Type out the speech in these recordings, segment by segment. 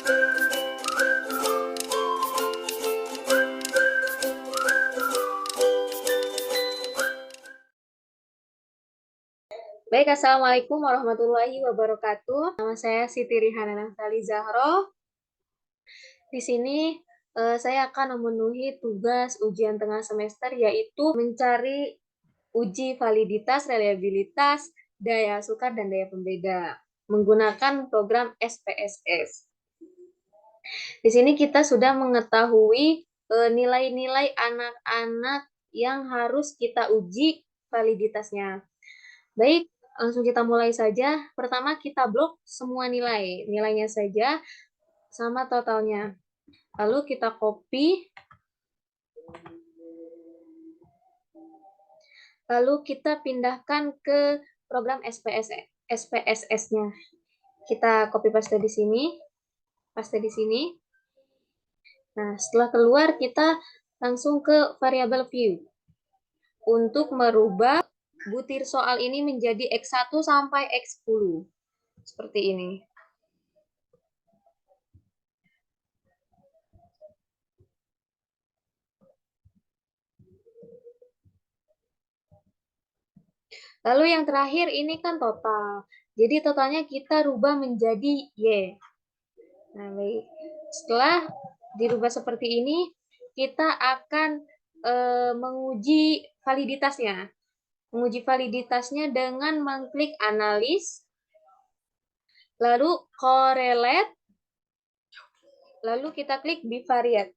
Baik, Assalamualaikum warahmatullahi wabarakatuh. Nama saya Siti Rihana Naftali Zahro. Di sini saya akan memenuhi tugas ujian tengah semester, yaitu mencari uji validitas, reliabilitas, daya sukar, dan daya pembeda menggunakan program SPSS. Di sini kita sudah mengetahui nilai-nilai anak-anak yang harus kita uji validitasnya. Baik, langsung kita mulai saja. Pertama, kita blok semua nilainya saja sama totalnya. Lalu kita copy, lalu kita pindahkan ke program SPSS-nya. Kita copy paste di sini, paste di sini. Nah, setelah keluar kita langsung ke variable view untuk merubah butir soal ini menjadi X1 sampai X10. Seperti ini. Lalu yang terakhir ini kan total. Jadi totalnya kita rubah menjadi Y. Nah, baik. Setelah dirubah seperti ini, kita akan menguji validitasnya. Menguji validitasnya dengan mengklik analis, lalu correlate, lalu kita klik bivariate.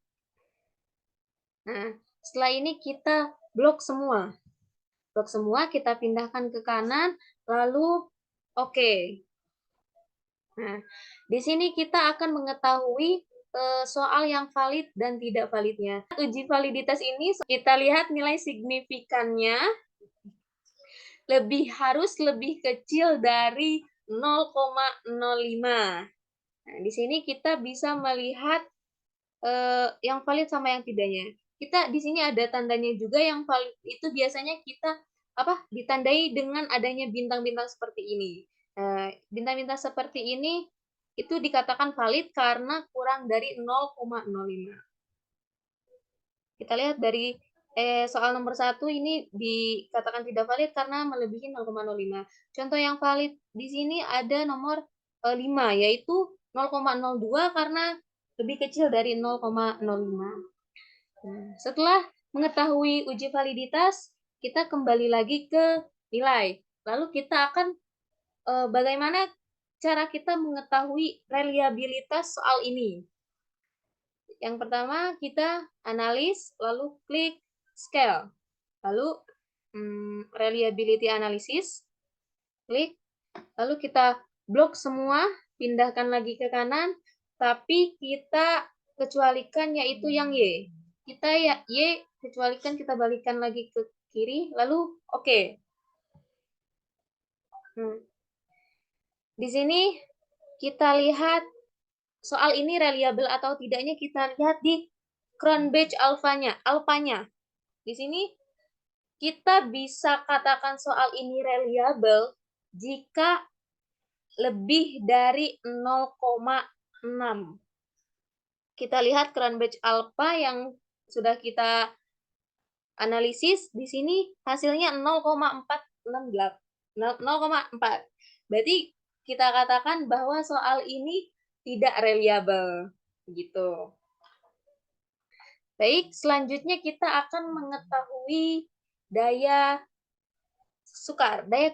Nah, setelah ini kita blok semua. Blok semua, kita pindahkan ke kanan, lalu oke. Nah, di sini kita akan mengetahui soal yang valid dan tidak validnya. Uji validitas ini kita lihat nilai signifikannya harus lebih kecil dari 0,05. Nah, di sini kita bisa melihat yang valid sama yang tidaknya. Kita di sini ada tandanya juga, yang valid itu biasanya kita ditandai dengan adanya bintang-bintang seperti ini. Bintang-bintang seperti ini itu dikatakan valid karena kurang dari 0,05. Kita lihat dari soal nomor 1 ini dikatakan tidak valid karena melebihi 0,05. Contoh yang valid di sini ada nomor 5, yaitu 0,02 karena lebih kecil dari 0,05. Nah, setelah mengetahui uji validitas, kita kembali lagi ke nilai. Lalu kita akan bagaimana cara kita mengetahui reliabilitas soal ini. Yang pertama, kita analis, lalu klik scale. Lalu reliability analysis, klik. Lalu kita blok semua, pindahkan lagi ke kanan, tapi kita kecualikan yaitu yang Y. Kita Y kecualikan, kita balikan lagi ke kiri, lalu oke. Di sini kita lihat soal ini reliable atau tidaknya, kita lihat di Cronbachh alfanya. Di sini kita bisa katakan soal ini reliable jika lebih dari 0,6. Kita lihat Cronbachh alpha yang sudah kita analisis, di sini hasilnya 0,468. 0,4. Berarti kita katakan bahwa soal ini tidak reliable. Gitu. Baik, selanjutnya kita akan mengetahui daya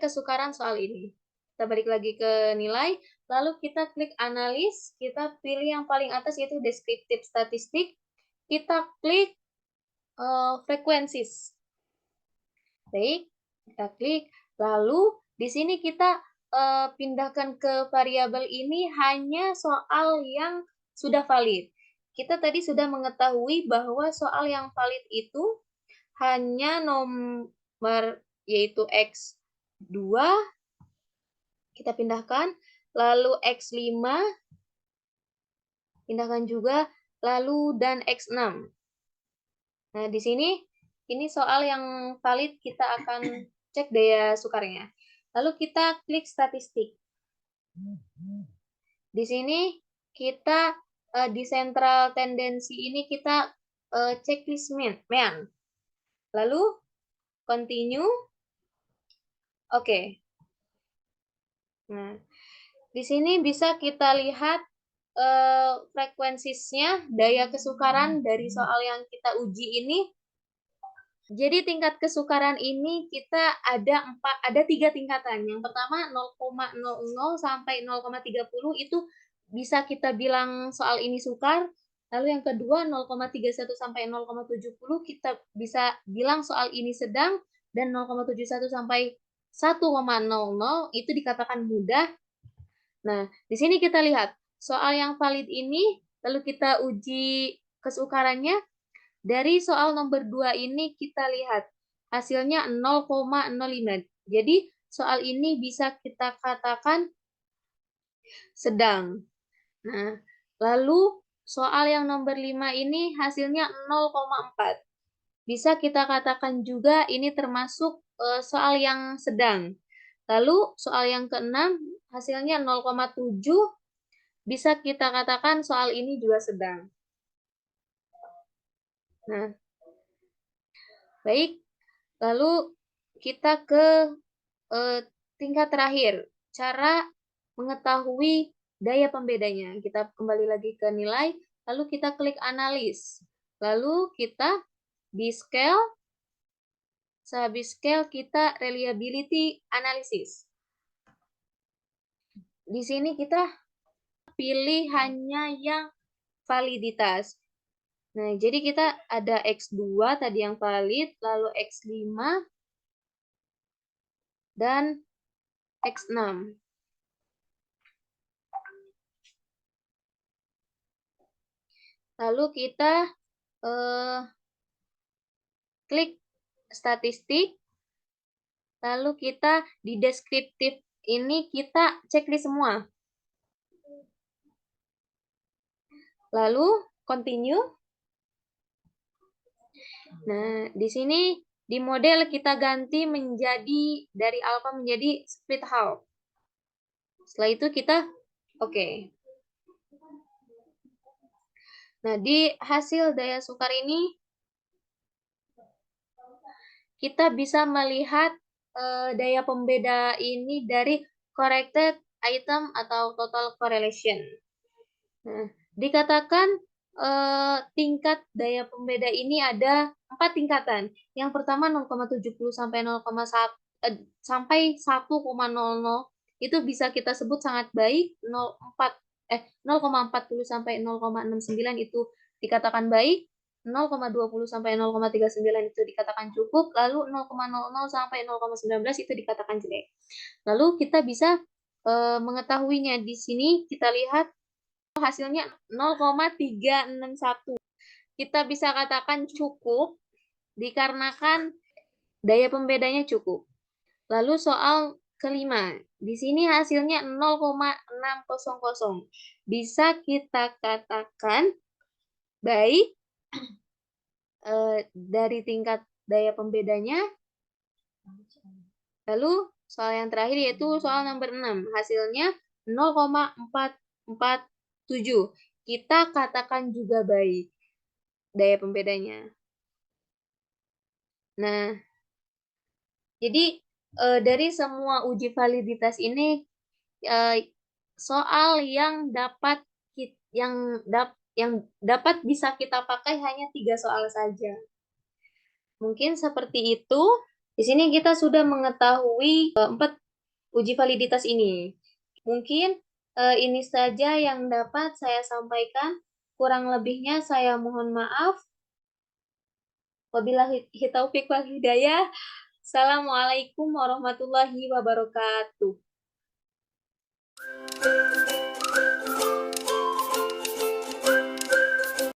kesukaran soal ini. Kita balik lagi ke nilai, lalu kita klik analis, kita pilih yang paling atas yaitu descriptive statistik, kita klik frequencies. Baik, kita klik, lalu di sini kita pindahkan ke variabel ini hanya soal yang sudah valid. Kita tadi sudah mengetahui bahwa soal yang valid itu hanya nomor yaitu X2, kita pindahkan, lalu X5, pindahkan juga, lalu dan X6. Nah, di sini ini soal yang valid, kita akan cek daya sukarnya. Lalu kita klik statistik. Di sini kita di central tendensi ini kita checklist man. Lalu continue. Oke. Nah, di sini bisa kita lihat frekuensinya, daya kesukaran dari soal yang kita uji ini. Jadi tingkat kesukaran ini kita ada 3 tingkatan. Yang pertama 0,00 sampai 0,30 itu bisa kita bilang soal ini sukar. Lalu yang kedua 0,31 sampai 0,70 kita bisa bilang soal ini sedang, dan 0,71 sampai 1,00 itu dikatakan mudah. Nah, di sini kita lihat soal yang valid ini, lalu kita uji kesukarannya. Dari soal nomor 2 ini kita lihat hasilnya 0,05. Jadi soal ini bisa kita katakan sedang. Nah, lalu soal yang nomor 5 ini hasilnya 0,4. Bisa kita katakan juga ini termasuk soal yang sedang. Lalu soal yang ke-6 hasilnya 0,7. Bisa kita katakan soal ini juga sedang. Nah, baik. Lalu kita ke tingkat terakhir, cara mengetahui daya pembedanya. Kita kembali lagi ke nilai, lalu kita klik analis. Lalu kita di scale, sehabis scale kita reliability analysis. Di sini kita pilih hanya yang validitas. Nah, jadi kita ada X2 tadi yang valid, lalu X5, dan X6. Lalu kita klik statistik, lalu kita di deskriptif ini kita checklist semua. Lalu continue. Nah, di sini di model kita ganti menjadi dari alpha menjadi split half. Setelah itu kita oke. Nah, di hasil daya sukar ini kita bisa melihat daya pembeda ini dari corrected item atau total correlation. Nah, dikatakan tingkat daya pembeda ini ada 4 tingkatan. Yang pertama 0,70 sampai 0,1 sampai 1,00 itu bisa kita sebut sangat baik. 0,40 sampai 0,69 itu dikatakan baik. 0,20 sampai 0,39 itu dikatakan cukup. Lalu 0,00 sampai 0,19 itu dikatakan jelek. Lalu kita bisa mengetahuinya. Di sini kita lihat hasilnya 0,361. Kita bisa katakan cukup dikarenakan daya pembedanya cukup. Lalu soal kelima, di sini hasilnya 0,600. Bisa kita katakan baik dari tingkat daya pembedanya. Lalu soal yang terakhir yaitu soal nomor 6, hasilnya 0,447. Kita katakan juga baik daya pembedanya. Nah, jadi dari semua uji validitas ini soal yang dapat bisa kita pakai hanya 3 soal saja. Mungkin seperti itu. Di sini kita sudah mengetahui 4 uji validitas ini. Mungkin ini saja yang dapat saya sampaikan. Kurang lebihnya saya mohon maaf. Wabillahi taufiq wal hidayah. Assalamualaikum warahmatullahi wabarakatuh.